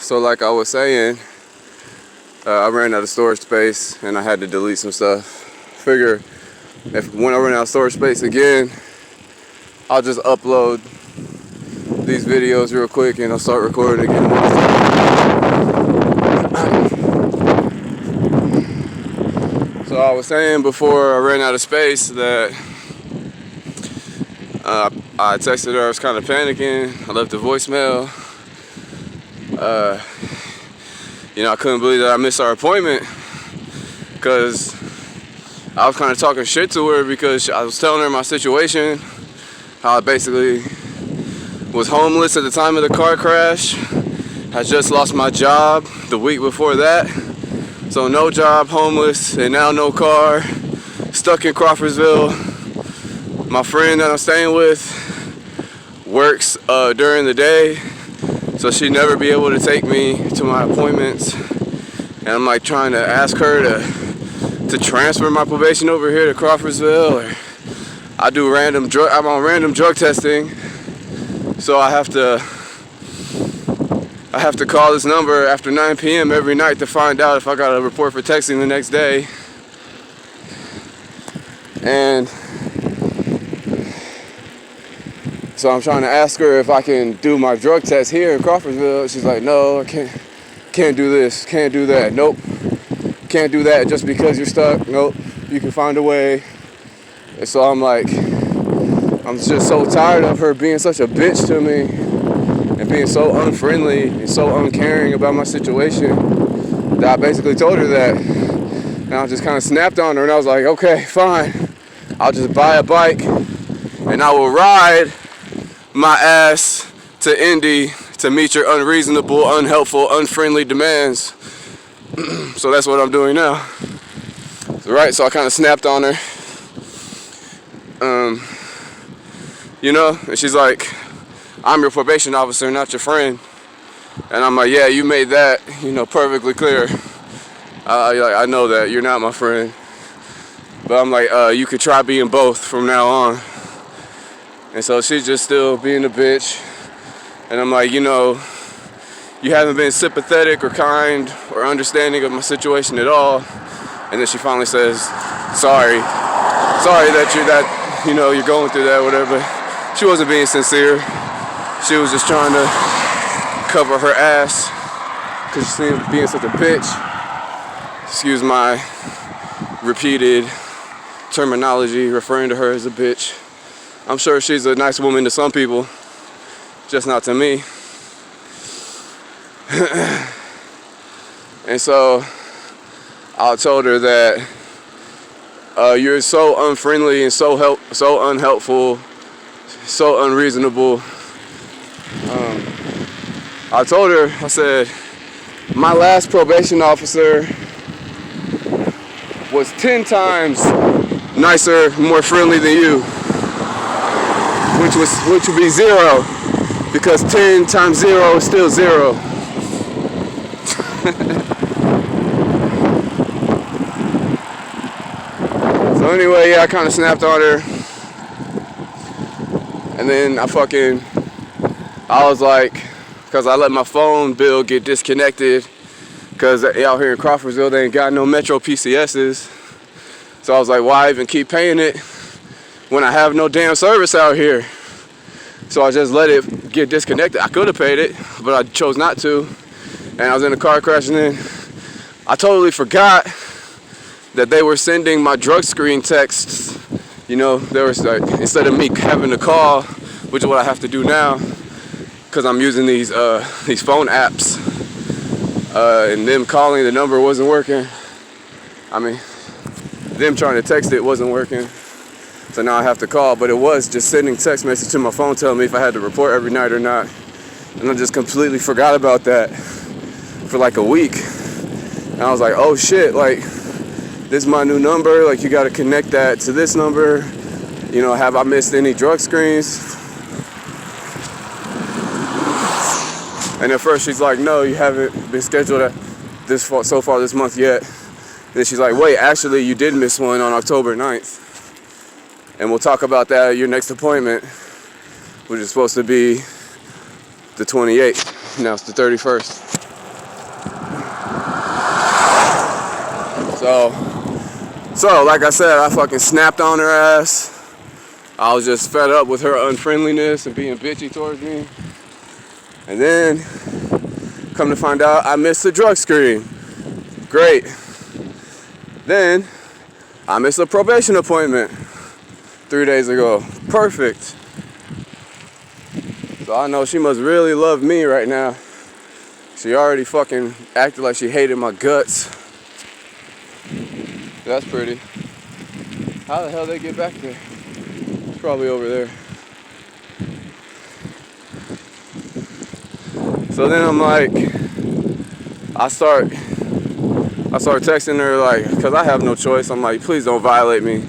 So like I was saying, I ran out of storage space and I had to delete some stuff. Figure when I run out of storage space again, I'll just upload these videos real quick and I'll start recording again. So I was saying before I ran out of space that I texted her. I was kind of panicking. I left a voicemail. I couldn't believe that I missed our appointment because I was kind of talking shit to her because I was telling her my situation, how I basically was homeless at the time of the car crash. I just lost my job the week before that. So no job, homeless, and now no car, stuck in Crawfordsville. My friend that I'm staying with works during the day, so she'd never be able to take me to my appointments. And I'm like trying to ask her to transfer my probation over here to Crawfordsville. Or I'm on random drug testing, so I have to call this number after 9 p.m. every night to find out if I got a report for texting the next day. And so I'm trying to ask her if I can do my drug test here in Crawfordsville. She's like, no, I can't do this, can't do that. Nope, can't do that just because you're stuck. Nope, you can find a way. And so I'm just so tired of her being such a bitch to me and being so unfriendly and so uncaring about my situation that I basically told her that. And I just kind of snapped on her and I was like, okay, fine. I'll just buy a bike and I will ride my ass to Indy to meet your unreasonable, unhelpful, unfriendly demands. So that's what I'm doing now. So I kind of snapped on her. And she's like, I'm your probation officer, not your friend. And I'm like, yeah, you made that, perfectly clear. I know that, you're not my friend. But I'm like, you could try being both from now on. And so she's just still being a bitch. And I'm like, you haven't been sympathetic or kind or understanding of my situation at all. And then she finally says, sorry that you're going through that, whatever. She wasn't being sincere. She was just trying to cover her ass because she seemed being such a bitch. Excuse my repeated terminology referring to her as a bitch. I'm sure she's a nice woman to some people, just not to me. And so I told her that you're so unfriendly and so unhelpful, so unreasonable. I told her, I said, my last probation officer was 10 times nicer, more friendly than you, which would be 0, because 10 times 0 is still 0. So anyway, yeah, I kind of snapped on her, and then I was like, because I let my phone bill get disconnected, because out here in Crawfordsville they ain't got no Metro PCSs. So I was like, why even keep paying it when I have no damn service out here? So I just let it get disconnected. I could have paid it, but I chose not to. And I was in a car crash, and then I totally forgot that they were sending my drug screen texts. There was like, instead of me having to call, which is what I have to do now, because I'm using these phone apps, and them calling the number wasn't working. Them trying to text it wasn't working. So now I have to call, but it was just sending text message to my phone telling me if I had to report every night or not. And I just completely forgot about that for like a week. And I was like, oh shit, like, this is my new number, like you gotta connect that to this number. Have I missed any drug screens? And at first she's like, no, you haven't been scheduled so far this month yet. Then she's like, wait, actually you did miss one on October 9th. And we'll talk about that at your next appointment, which is supposed to be the 28th. Now it's the 31st. So, like I said, I fucking snapped on her ass. I was just fed up with her unfriendliness and being bitchy towards me. And then, come to find out, I missed the drug screen. Great. Then, I missed a probation appointment 3 days ago. Perfect. So I know she must really love me right now. She already fucking acted like she hated my guts. That's pretty. How the hell they get back there? It's probably over there. So then I'm like, I start texting her like, cause I have no choice. I'm like, please don't violate me.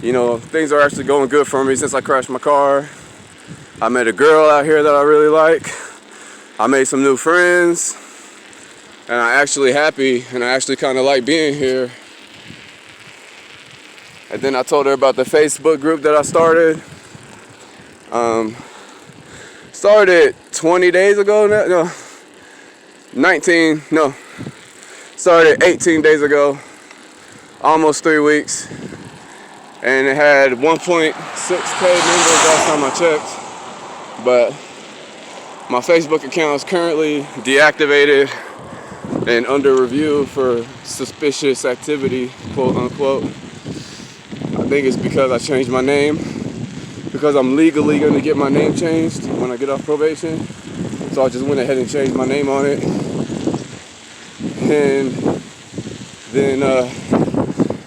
You know, things are actually going good for me since I crashed my car. I met a girl out here that I really like. I made some new friends. And I'm actually happy and I actually kind of like being here. And then I told her about the Facebook group that I started. Started 20 days ago, started 18 days ago, almost 3 weeks. And it had 1.6K members last time I checked. But my Facebook account is currently deactivated and under review for suspicious activity, quote unquote. I think it's because I changed my name, because I'm legally going to get my name changed when I get off probation. So I just went ahead and changed my name on it. And then,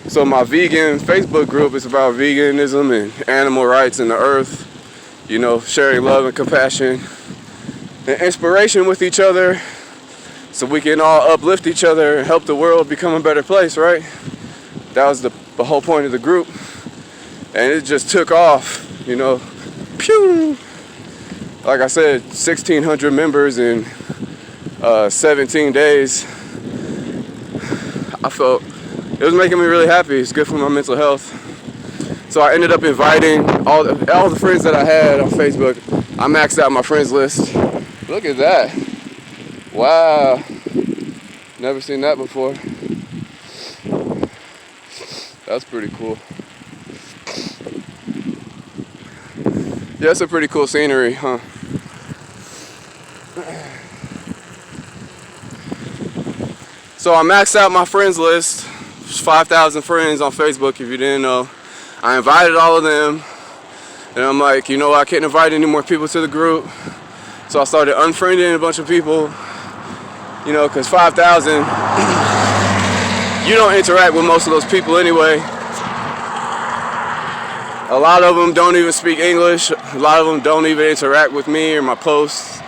so my vegan Facebook group is about veganism and animal rights and the earth, you know, sharing love and compassion and inspiration with each other so we can all uplift each other and help the world become a better place, right? That was the whole point of the group. And it just took off, you know. Pew! Like I said, 1,600 members in 17 days. I felt it was making me really happy. It's good for my mental health. So I ended up inviting all the friends that I had on Facebook. I maxed out my friends list. Look at that. Wow. Never seen that before. That's pretty cool. Yeah, it's a pretty cool scenery, huh? So I maxed out my friends list. There's 5,000 friends on Facebook, if you didn't know. I invited all of them. And I'm like, you know, I can't invite any more people to the group. So I started unfriending a bunch of people. You know, because 5,000, you don't interact with most of those people anyway. A lot of them don't even speak English. A lot of them don't even interact with me or my posts.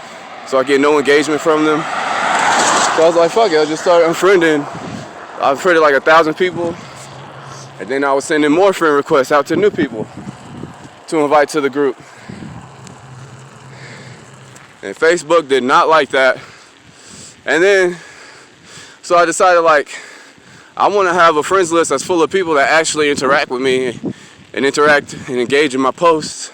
So I get no engagement from them. So I was like, fuck it, I just started unfriending. I unfriended like 1,000 people. And then I was sending more friend requests out to new people to invite to the group. And Facebook did not like that. And then, so I decided like, I want to have a friends list that's full of people that actually interact with me and interact and engage in my posts.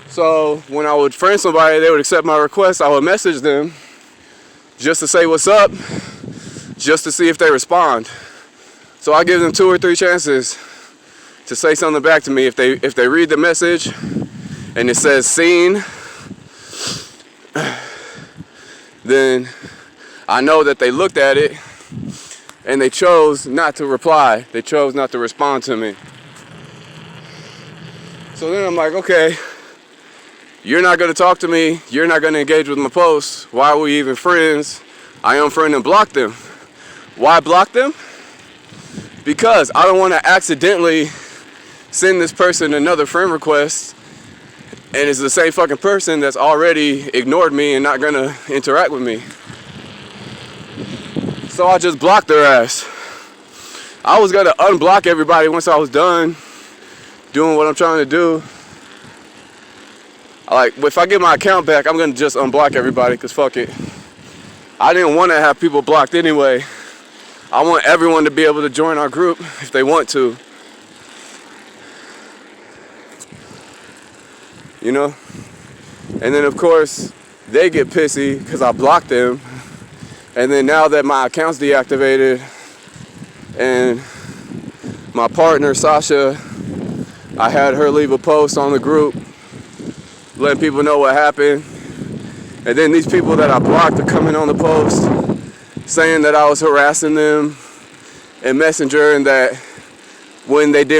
So when I would friend somebody, they would accept my request, I would message them just to say what's up, just to see if they respond. So I give them 2 or 3 chances to say something back to me. If they read the message and it says seen, then I know that they looked at it and they chose not to reply. They chose not to respond to me. So then I'm like, okay, you're not going to talk to me. You're not going to engage with my posts. Why are we even friends? I unfriend and block them. Why block them? Because I don't want to accidentally send this person another friend request and it's the same fucking person that's already ignored me and not gonna interact with me. So I just blocked their ass. I was gonna unblock everybody once I was done doing what I'm trying to do. Like, if I get my account back, I'm gonna just unblock everybody, because fuck it. I didn't want to have people blocked anyway. I want everyone to be able to join our group if they want to. You know? And then of course, they get pissy because I blocked them. And then now that my account's deactivated and my partner, Sasha, I had her leave a post on the group letting people know what happened. And then these people that I blocked are coming on the post saying that I was harassing them in Messenger and that when they did